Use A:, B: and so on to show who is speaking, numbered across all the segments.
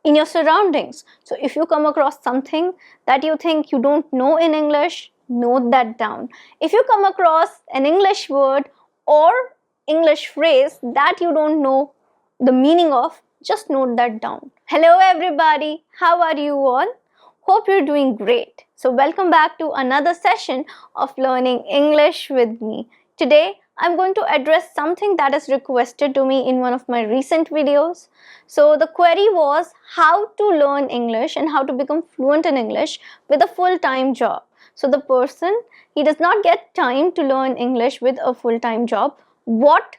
A: in your surroundings. So if you come across something that you think you don't know in English, note that down. If you come across an English word or English phrase that you don't know the meaning of, just note that down. Hello everybody, how are you all? Hope you're doing great. So welcome back to another session of learning English with me. Today I'm going to address something that is requested to me in one of my recent videos. So the query was how to learn English and how to become fluent in English with a full-time job. So the person, he does not get time to learn English with a full-time job. What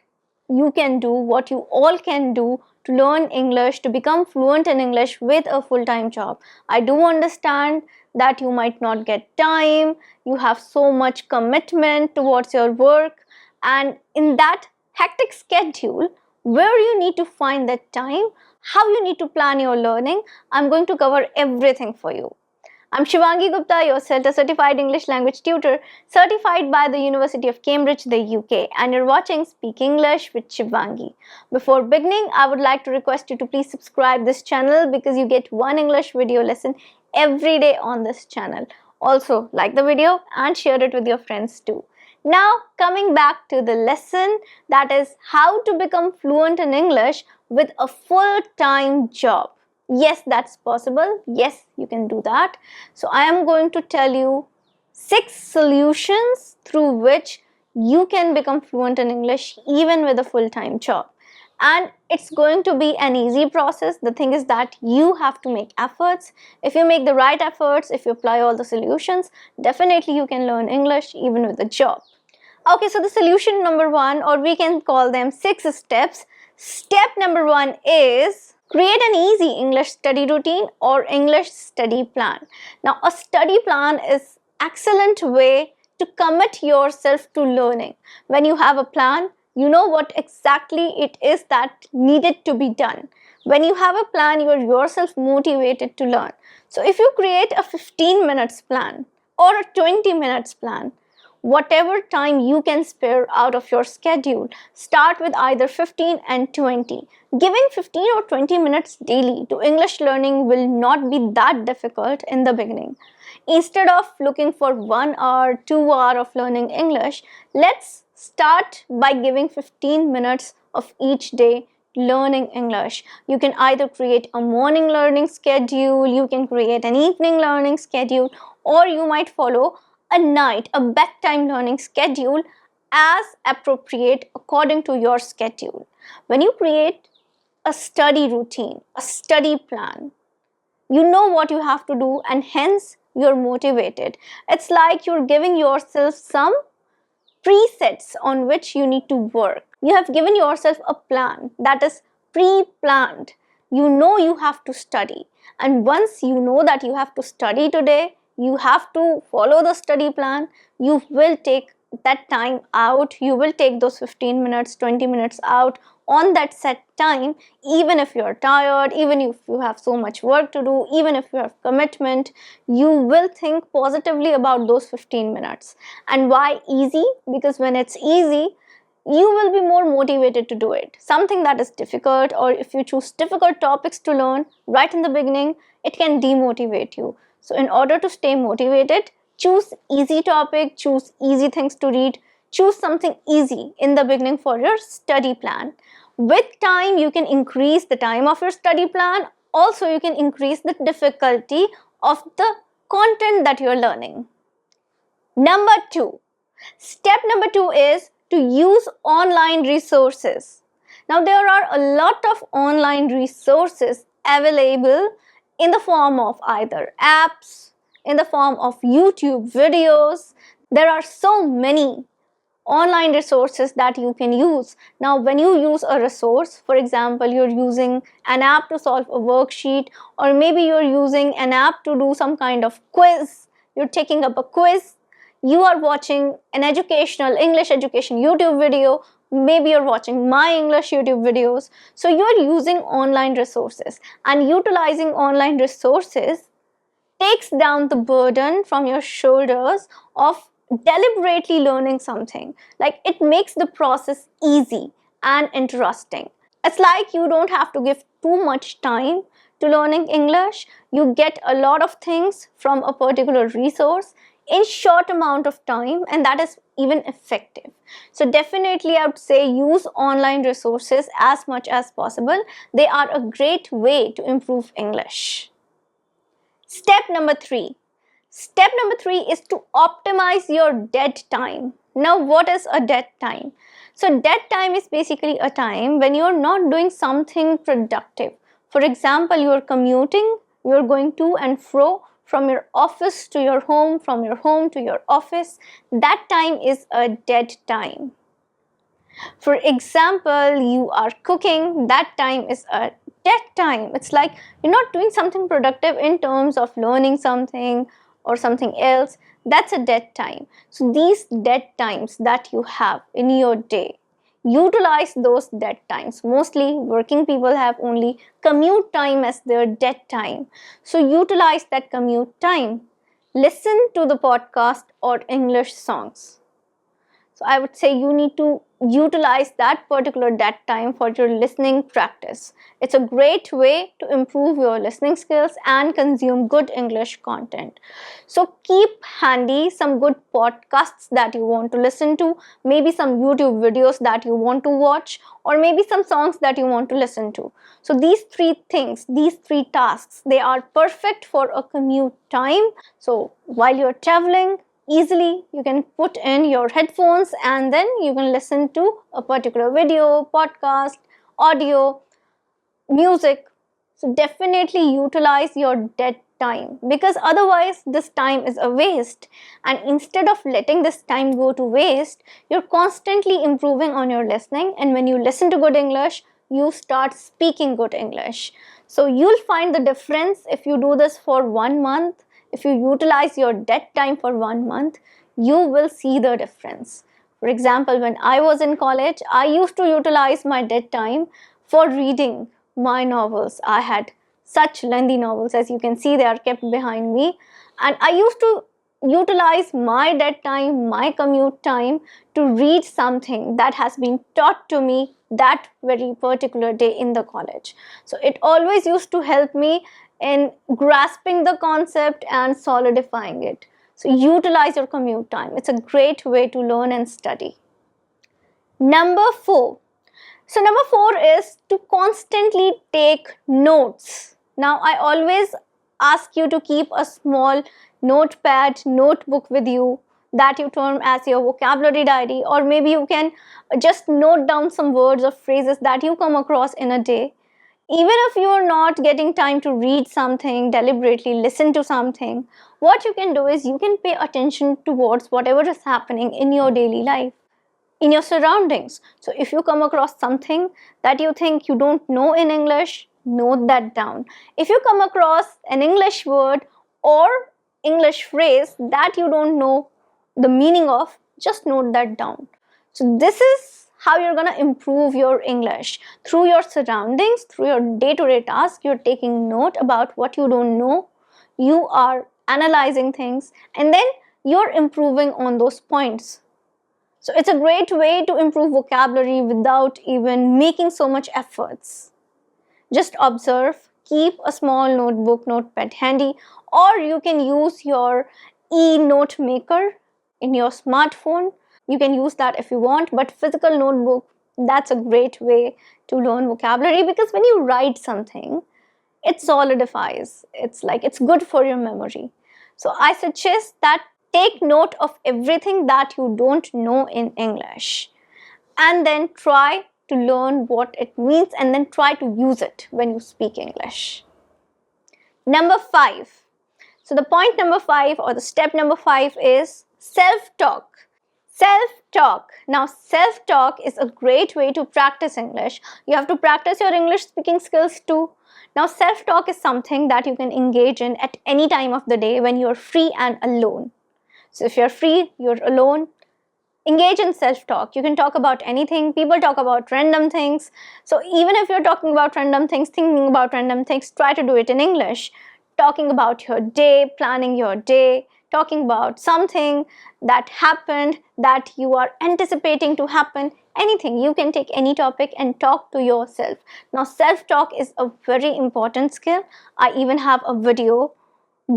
A: you can do, what you all can do to learn English, to become fluent in English with a full-time job. I do understand that you might not get time, you have so much commitment towards your work, and in that hectic schedule, where you need to find that time, how you need to plan your learning, I'm going to cover everything for you. I'm Shivangi Gupta, your CELTA certified English language tutor, certified by the University of Cambridge, the UK, and you're watching Speak English with Shivangi. Before beginning, I would like to request you to please subscribe this channel because you get one English video lesson every day on this channel. Also, like the video and share it with your friends too. Now, coming back to the lesson, that is how to become fluent in English with a full-time job. Yes, that's possible. Yes, you can do that. So I am going to tell you 6 solutions through which you can become fluent in English even with a full-time job. And it's going to be an easy process. The thing is that you have to make efforts. If you make the right efforts, if you apply all the solutions, definitely you can learn English even with a job. Okay, so the solution number 1, or we can call them 6 steps. Step number 1 is create an easy English study routine or English study plan. Now, a study plan is an excellent way to commit yourself to learning. When you have a plan, you know what exactly it is that needed to be done. When you have a plan, you are yourself motivated to learn. So if you create a 15 minutes plan or a 20 minutes plan, whatever time you can spare out of your schedule, start with either 15 and 20. Giving 15 or 20 minutes daily to English learning will not be that difficult in the beginning. Instead of looking for 1 hour, 2 hours of learning English, let's start by giving 15 minutes of each day learning English. You can either create a morning learning schedule, you can create an evening learning schedule, or you might follow a bedtime learning schedule as appropriate according to your schedule. When you create a study routine, a study plan, you know what you have to do and hence you're motivated. It's like you're giving yourself some presets on which you need to work. You have given yourself a plan that is pre-planned. You know you have to study, and once you know that you have to study today, you have to follow the study plan. You will take that time out. You will take those 15 minutes, 20 minutes out on that set time, even if you're tired, even if you have so much work to do, even if you have commitment, you will think positively about those 15 minutes. And why easy? Because when it's easy, you will be more motivated to do it. Something that is difficult, or if you choose difficult topics to learn right in the beginning, it can demotivate you. So in order to stay motivated, choose easy topic, choose easy things to read, choose something easy in the beginning for your study plan. With time, you can increase the time of your study plan. Also, you can increase the difficulty of the content that you're learning. Number 2. Step number 2 is to use online resources. Now, there are a lot of online resources available in the form of either apps, in the form of YouTube videos. There are so many online resources that you can use. Now, when you use a resource, for example, you're using an app to solve a worksheet, or maybe you're using an app to do some kind of quiz, you're taking up a quiz, you are watching an educational English education YouTube video, maybe you're watching my English YouTube videos. So you're using online resources, and utilizing online resources takes down the burden from your shoulders of deliberately learning something. Like, it makes the process easy and interesting. It's like you don't have to give too much time to learning English. You get a lot of things from a particular resource in short amount of time, and that is even effective. So definitely I would say use online resources as much as possible. They are a great way to improve English. Step number 3. Step number 3 is to optimize your dead time. Now, what is a dead time? So, dead time is basically a time when you're not doing something productive. For example, you're commuting, you're going to and fro from your office to your home, from your home to your office. That time is a dead time. For example, you are cooking, that time is a dead time. It's like you're not doing something productive in terms of learning something or something else. That's a dead time. So these dead times that you have in your day, utilize those dead times. Mostly working people have only commute time as their dead time. So utilize that commute time. Listen to the podcast or English songs. So I would say you need to utilize that particular dead time for your listening practice. It's a great way to improve your listening skills and consume good English content. So keep handy some good podcasts that you want to listen to, maybe some YouTube videos that you want to watch, or maybe some songs that you want to listen to. So these three things, these three tasks, they are perfect for a commute time. So while you're traveling, easily you can put in your headphones and then you can listen to a particular video, podcast, audio, music. So definitely utilize your dead time, because otherwise this time is a waste, and instead of letting this time go to waste, you're constantly improving on your listening, and when you listen to good English, you start speaking good English. So you'll find the difference if you do this for 1 month. If you utilize your dead time for 1 month, you will see the difference. For example, when I was in college, I used to utilize my dead time for reading my novels. I had such lengthy novels, as you can see, they are kept behind me. And I used to utilize my dead time, my commute time to read something that has been taught to me that very particular day in the college. So it always used to help me in grasping the concept and solidifying it. So utilize your commute time. It's a great way to learn and study. Number 4. So number 4 is to constantly take notes. Now I always ask you to keep a small notepad, notebook with you that you term as your vocabulary diary, or maybe you can just note down some words or phrases that you come across in a day. Even if you are not getting time to read something, deliberately listen to something, what you can do is you can pay attention towards whatever is happening in your daily life, in your surroundings. So if you come across something that you think you don't know in English, note that down. If you come across an English word or English phrase that you don't know the meaning of, just note that down. So this is how you're going to improve your English. Through your surroundings, through your day-to-day tasks, you're taking note about what you don't know, you are analyzing things, and then you're improving on those points. So it's a great way to improve vocabulary without even making so much efforts. Just observe, keep a small notebook, notepad handy, or you can use your e-note maker in your smartphone. You can use that if you want, but physical notebook, that's a great way to learn vocabulary, because when you write something, it solidifies. It's like it's good for your memory. So I suggest that take note of everything that you don't know in English, and then try to learn what it means, and then try to use it when you speak English. Number 5. So the point number 5, or the step number 5, is self-talk. Self-talk. Now, self-talk is a great way to practice English. You have to practice your English speaking skills too. Now, self-talk is something that you can engage in at any time of the day when you're free and alone. So if you're free, you're alone, engage in self-talk. You can talk about anything. People talk about random things. So even if you're talking about random things, thinking about random things, try to do it in English. Talking about your day, planning your day, talking about something that happened that you are anticipating to happen. anything. You can take any topic and talk to yourself. Now, self-talk is a very important skill. I even have a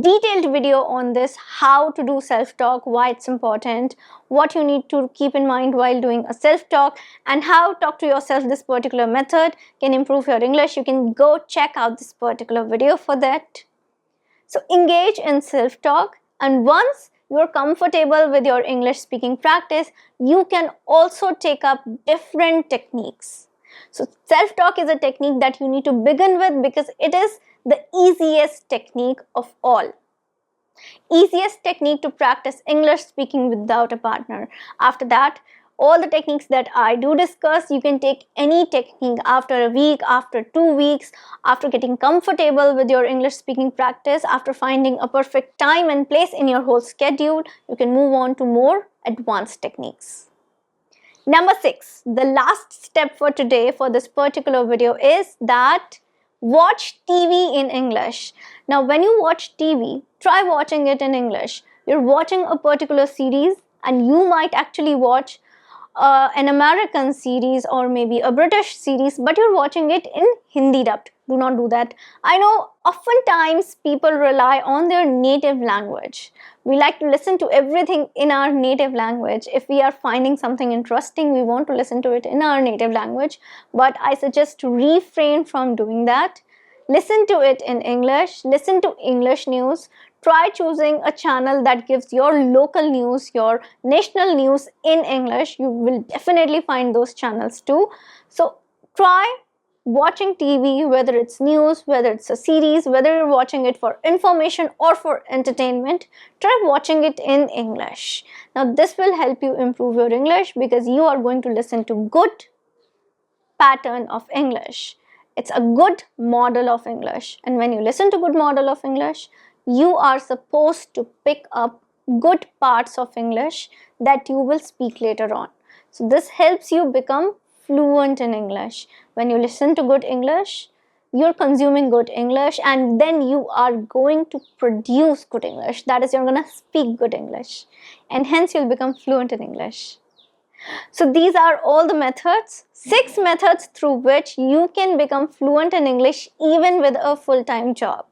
A: detailed video on this, how to do self-talk, why it's important, what you need to keep in mind while doing a self-talk, and how talk to yourself, this particular method can improve your English. You can go check out this particular video for that. So engage in self-talk, and once you're comfortable with your English speaking practice, you can also take up different techniques. So self-talk is a technique that you need to begin with because it is the easiest technique of all. Easiest technique to practice English speaking without a partner. After that, all the techniques that I do discuss, you can take any technique after a week, after 2 weeks, after getting comfortable with your English speaking practice, after finding a perfect time and place in your whole schedule, you can move on to more advanced techniques. Number 6, the last step for today for this particular video is that watch TV in English. Now, when you watch TV, try watching it in English. You're watching a particular series and you might actually watch an American series or maybe a British series, but you're watching it in Hindi dubbed. Do not do that. I know oftentimes people rely on their native language. We like to listen to everything in our native language. If we are finding something interesting, we want to listen to it in our native language. But I suggest to refrain from doing that. Listen to it in English. Listen to English news. Try choosing a channel that gives your local news, your national news in English. You will definitely find those channels too. So try watching TV, whether it's news, whether it's a series, whether you're watching it for information or for entertainment, try watching it in English. Now this will help you improve your English because you are going to listen to good pattern of English. It's a good model of English, and when you listen to good model of English, you are supposed to pick up good parts of English that you will speak later on. So this helps you become fluent in English. When you listen to good English, you're consuming good English, and then you are going to produce good English. That is, you're going to speak good English, and hence you'll become fluent in English. So these are all the methods, 6 methods through which you can become fluent in English even with a full-time job.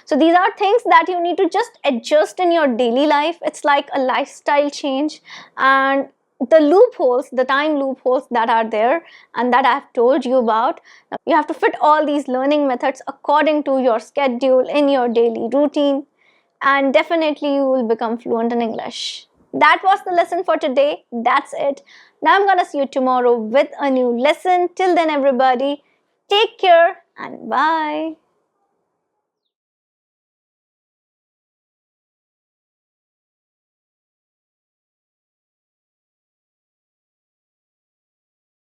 A: So these are things that you need to just adjust in your daily life. It's like a lifestyle change, and the loopholes, the time loopholes that are there and that I've told you about, you have to fit all these learning methods according to your schedule in your daily routine, and definitely you will become fluent in English. That was the lesson for today. That's it. Now I'm gonna see you tomorrow with a new lesson. Till then, everybody, take care and bye.